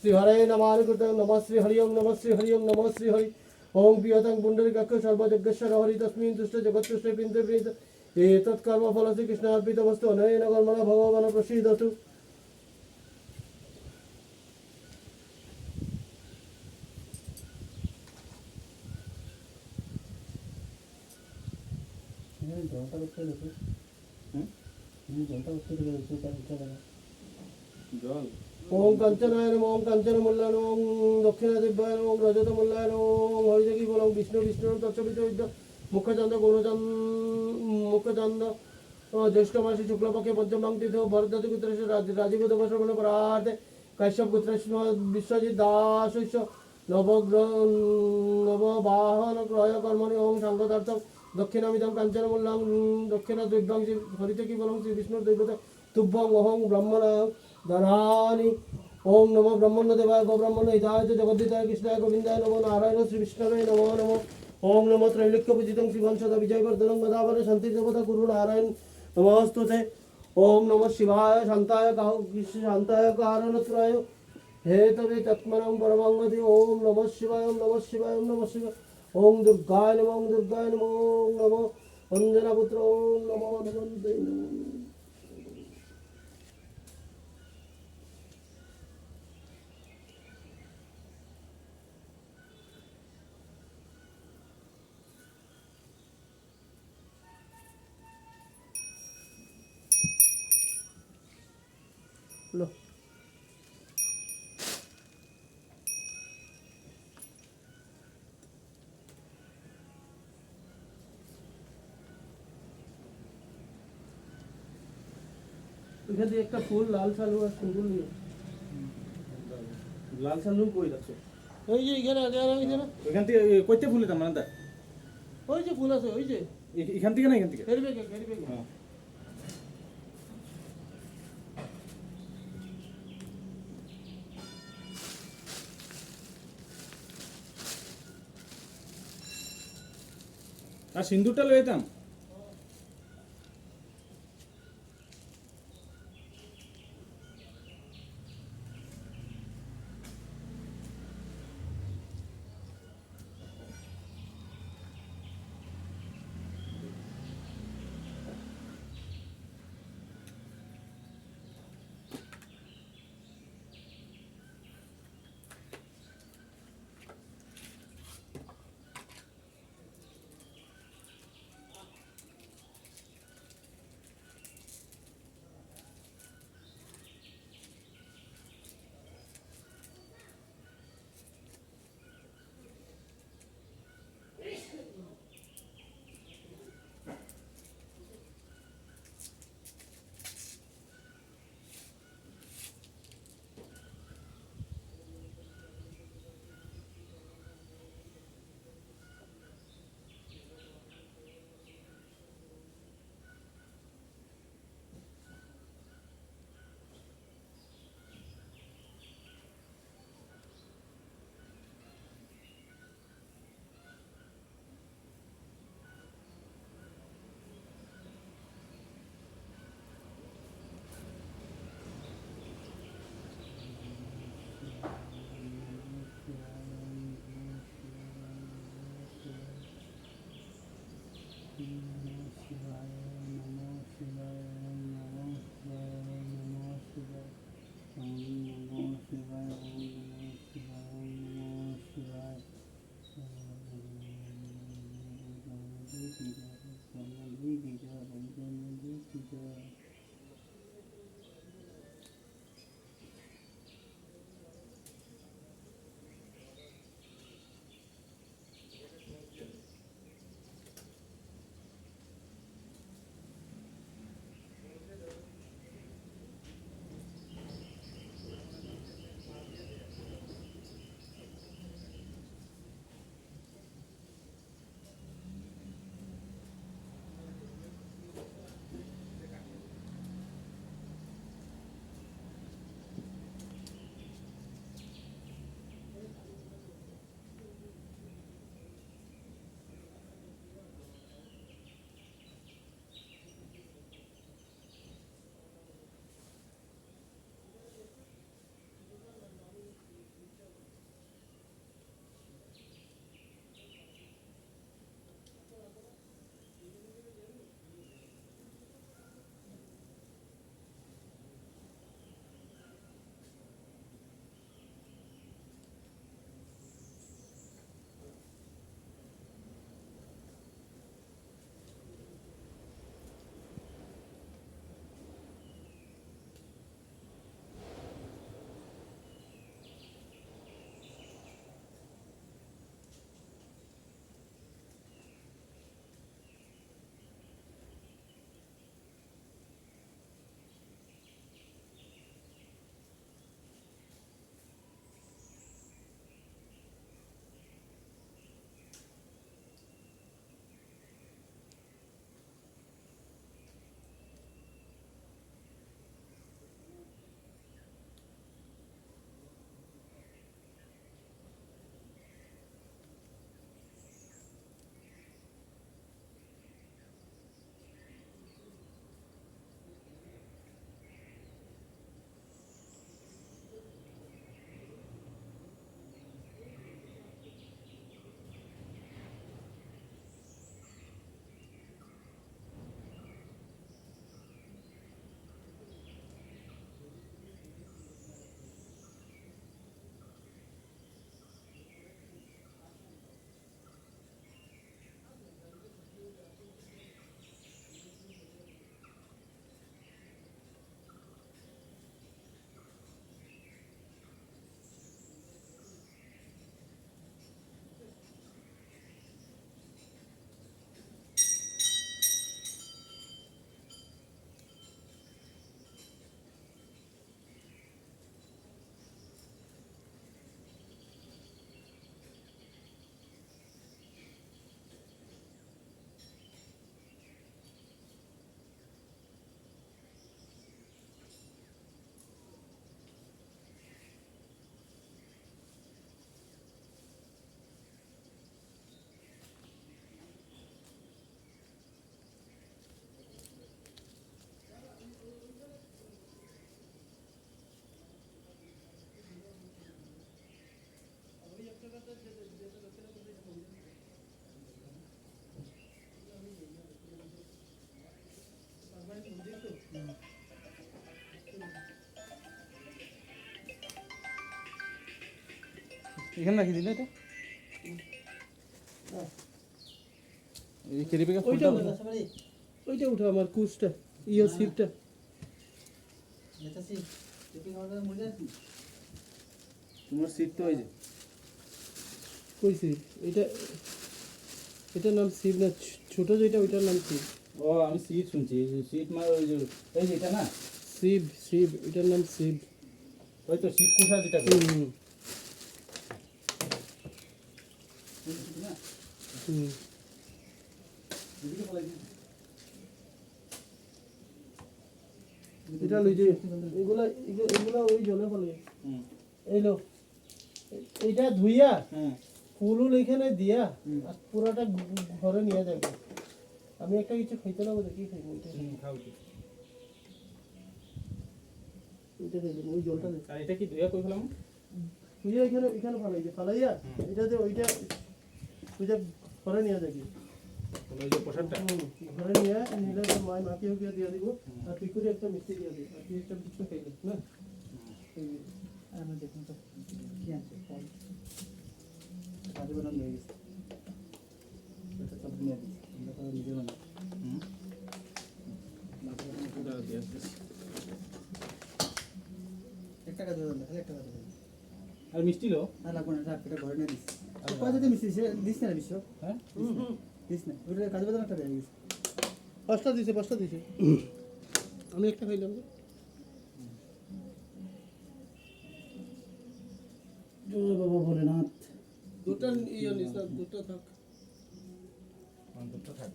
श्री हरे नमानुकृतं नमः श्री हरि ओम नमः श्री हरि ओम नमः श्री हरि ओम प्रियतं पुण्डरीकाक्ष सर्वजगस्य हरि तस्मिन् तुष्ट जगत्तुष्टे पिन्ते प्रीत एतत् कर्म फलस्य कृष्णार्पितमस्तु अनेन कर्मणा भगवान् प्रसीदतु ओम कंचनाय नमः ओम कंचन मुल्लाय नमः ओम दक्षिण दिव्याय नमः ओम रजत मुल्लाय नमः ओम हरिजगी बोलो विष्णु विष्णु तत्सवित विद्या मुखचंद गुणचंद मुखचंद ज्येष्ठ मासी शुक्ल पक्षे पंचम तिथि भरद्वाज गोत्रस्य राजीव देवश्रवण परार्थे कश्यप गोत्रस्य विश्वजित दास नवग्रह नववाहन क्रय कर्मणि ओम संगतार्थम दक्षिणामिदं कांचन मुल्लां दक्षिण दिव्यां हरिजगी बोलो श्री विष्णु देवता तुभ्यं अहं ब्रह्मणा धनानि ओम नमो ब्रह्मण्य देवाय गो ब्रह्मण्य हिताय जगद्दिताय कृष्णाय गोविंदाय नमो नारायण श्री विष्णवे नमो नमो ओम नमो त्रैलोक्य पूजितं शिवं सदा विजयवर्धनं गदावरे शांति देवता गुरु नारायण नमोस्तुते ओम नमः शिवाय शांताय कारणत्रय हेतवे तत्मनं परमंगति ओम नमः शिवाय ओम नमः शिवाय ओम नमः शिवाय ओम दुर्गाय नमो ओम नमो अंजनापुत्र ओम नमो हनुमते नमो लो এখানে একটা ফুল লাল সালু আর সিঙ্গুল নিয়ে লাল সালু কই রাখছো ওই যে এখানে আগে আর এখানে এখান থেকে কইতে ফুল দিতাম মানে ওই যে ফুল আছে ওই যে এখান থেকে না এখান থেকে খেলবে হ্যাঁ আর সিন্দুরটা লইতাম এখানে রাখি দিলে এটা এই কেরি বেগা ওইটা উঠা, ওইটা উঠা আমার কুচটা ইয়ে সিপটা। তোমার সিট তো এই যে কই সিপ? এটা এটার নাম সিপ না, ছোট যেটা ওইটার নাম সিপ। ও আমি সিট শুনছি সিট মানে ওই যে এই যে এটা না সিপ সিপ, এটার নাম সিপ। ওই তো সিট কুসা যেটা হুম হুম না হুম। এদিকে বলাই দিন এটা লই যে এগুলা এগুলা ওই জলে ফলে হুম এই লো, এইটা ধুইয়া হুম ফুল এখানে দিয়া আর পুরাটা ঘরে নিয়ে যাবে। আমি একটা কিছু খাইতে না বলে কি খাইবো? ওইটা খাও কি ওইটা খাইবো, ওই জলটা দে। আর এটা কি ধুয়া কই ফেলাম ধুইয়া এখানে এখানে ফালাই যে ফালাইয়া এটাতে ওইটা ওইটা ঘরে নিয়ে যাবি। ওই যে পোশাকটা ঘরে নিয়ে নিলে তো মায় মাখিয়ে উঠিয়ে দিয়ে দিব। আর তুই করে একটা মিষ্টি দিয়ে দিবি, আর তুই একটা কিছু খাইলি না। আমি দেখুন তো কি আছে ফল কাজে বানানো হয়ে গেছে এটা সব নিয়ে দিচ্ছি আমরা তো নিজে বানাই হুম পুরো দিয়ে একটা কাজে বানানো খালি একটা কাজে বানানো আর মিষ্টি লো আর লাগবে না এটা ঘরে নিয়ে দিচ্ছি কয় যদি মিশিয়ে দিস না বিশ্ব হ্যাঁ দিস না ওটা কাজে বানানো একটা হয়ে গেছে পাঁচটা দিছে আমি একটা খাইলাম। জয় বাবা ভোলেনাথ দুটা ইয়ে নিস না, দুটা থাক। অন্তত থাক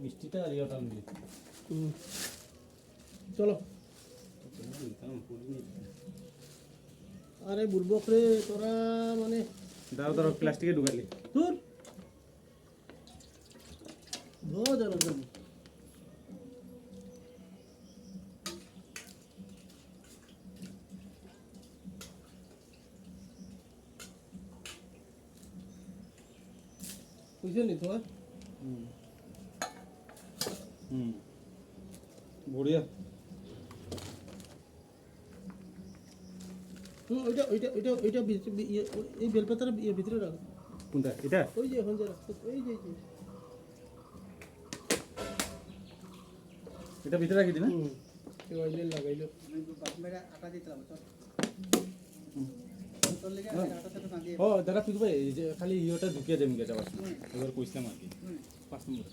মিষ্টিটা আর ইয়েটা নিয়ে চলো। আরে বুড়বক রে তোরা, মানে দাও দাও প্লাস্টিকে ঢুকালি তোর ধোয়া জানো জানো। বুঝলি নি তোমার? হুম বড়িয়া ওইটা ওইটা ওইটা ওইটা এই বেলপাতার ভিতরে রাখো। কোনটা এটা ওই যে এখন যে রাখো, এই যে এটা ভিতরে রাখি দি না অয়েল লাগাইলো। আমি বাপমেরা আটা দিতাম তোর লেগে আটা সাথে না দিয়ে ও দাদা তুই ভাই এই যে খালি ইয়েটা ঢুকিয়ে দেন গে যাবার সময় এবার কইছিলাম আর কি 5 নম্বর